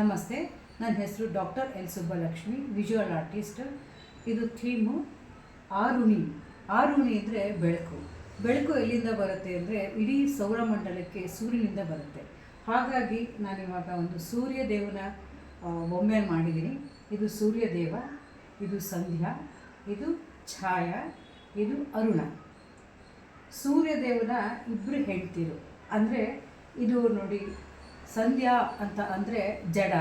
ನಮಸ್ತೆ, ನನ್ನ ಹೆಸರು doctor L Subbulakshmi, visual artist. ಇದು ಥೀಮು ಆರುಣಿ. ಆರುಣಿ ಅಂದರೆ ಬೆಳಕು. ಬೆಳಕು ಎಲ್ಲಿಂದ ಬರುತ್ತೆ ಅಂದರೆ ಇಡೀ ಸೌರಮಂಡಲಕ್ಕೆ ಸೂರ್ಯನಿಂದ ಬರುತ್ತೆ. ಹಾಗಾಗಿ ನಾನಿವಾಗ ಒಂದು ಸೂರ್ಯದೇವನ ಬೊಮ್ಮೆ ಮಾಡಿದ್ದೀನಿ. ಇದು ಸೂರ್ಯದೇವ, ಇದು ಸಂಧ್ಯಾ, ಇದು ಛಾಯಾ, ಇದು ಅರುಣ. ಸೂರ್ಯದೇವನ ಇಬ್ಬರು ಹೆಂಡ್ತಿರು. ಅಂದರೆ ಇದು ನೋಡಿ, ಸಂಧ್ಯಾ ಅಂತ ಅಂದರೆ ಜಡ,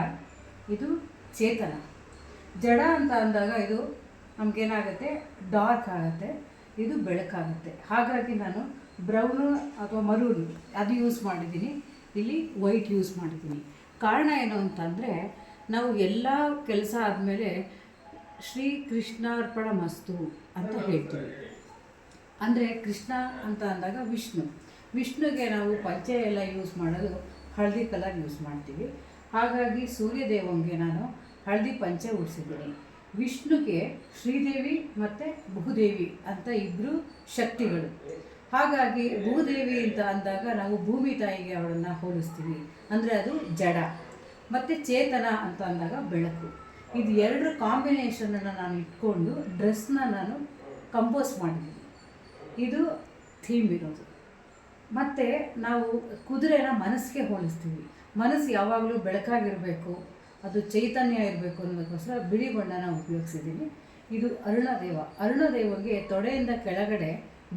ಇದು ಚೇತನ. ಜಡ ಅಂತ ಅಂದಾಗ ಇದು ನಮಗೇನಾಗುತ್ತೆ, ಡಾರ್ಕ್ ಆಗುತ್ತೆ, ಇದು ಬೆಳಕಾಗುತ್ತೆ. ಹಾಗಾಗಿ ನಾನು ಬ್ರೌನು ಅಥವಾ ಮರೂನ್ ಅದು ಯೂಸ್ ಮಾಡಿದ್ದೀನಿ, ಇಲ್ಲಿ ವೈಟ್ ಯೂಸ್ ಮಾಡಿದ್ದೀನಿ. ಕಾರಣ ಏನು ಅಂತಂದರೆ, ನಾವು ಎಲ್ಲ ಕೆಲಸ ಆದಮೇಲೆ ಶ್ರೀ ಕೃಷ್ಣಾರ್ಪಣ ಮಸ್ತು ಅಂತ ಹೇಳ್ತೀವಿ. ಅಂದರೆ ಕೃಷ್ಣ ಅಂತ ಅಂದಾಗ ವಿಷ್ಣುಗೆ ನಾವು ಪಂಚೆ ಎಲ್ಲ ಯೂಸ್ ಮಾಡೋದು ಹಳದಿ ಕಲರ್ ಯೂಸ್ ಮಾಡ್ತೀವಿ. ಹಾಗಾಗಿ ಸೂರ್ಯದೇವಂಗೆ ನಾನು ಹಳದಿ ಪಂಚೆ ಉಡಿಸಿದ್ದೀನಿ. ವಿಷ್ಣುಗೆ ಶ್ರೀದೇವಿ ಮತ್ತು ಭೂದೇವಿ ಅಂತ ಇಬ್ಬರು ಶಕ್ತಿಗಳು. ಹಾಗಾಗಿ ಭೂದೇವಿ ಅಂತ ಅಂದಾಗ ನಾವು ಭೂಮಿ ತಾಯಿಗೆ ಅವಳನ್ನು ಹೋಲಿಸ್ತೀವಿ, ಅಂದರೆ ಅದು ಜಡ. ಮತ್ತು ಚೇತನ ಅಂತ ಅಂದಾಗ ಬೆಳಕು. ಇದು ಎರಡು ಕಾಂಬಿನೇಷನನ್ನು ನಾನು ಇಟ್ಕೊಂಡು ಡ್ರೆಸ್ನ ನಾನು ಕಂಪೋಸ್ ಮಾಡಿದ್ದೀನಿ. ಇದು ಥೀಮ್ ಇರೋದು. ಮತ್ತು ನಾವು ಕುದುರೆನ ಮನಸ್ಸಿಗೆ ಹೋಲಿಸ್ತೀವಿ. ಮನಸ್ಸು ಯಾವಾಗಲೂ ಬೆಳಕಾಗಿರಬೇಕು, ಅದು ಚೈತನ್ಯ ಇರಬೇಕು ಅನ್ನೋದಕ್ಕೋಸ್ಕರ ಬಿಳಿ ಬಣ್ಣನ ಉಪಯೋಗಿಸಿದ್ದೀನಿ. ಇದು ಅರುಣದೇವ. ಅರುಣದೇವಗೆ ತೊಡೆಯಿಂದ ಕೆಳಗಡೆ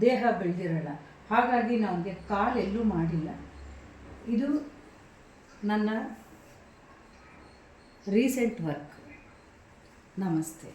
ದೇಹ ಬೆಳೆದಿರಲ್ಲ, ಹಾಗಾಗಿ ನಮಗೆ ಕಾಲೆಲ್ಲೂ ಮಾಡಿಲ್ಲ. ಇದು ನನ್ನ ರೀಸೆಂಟ್ ವರ್ಕ್. ನಮಸ್ತೆ.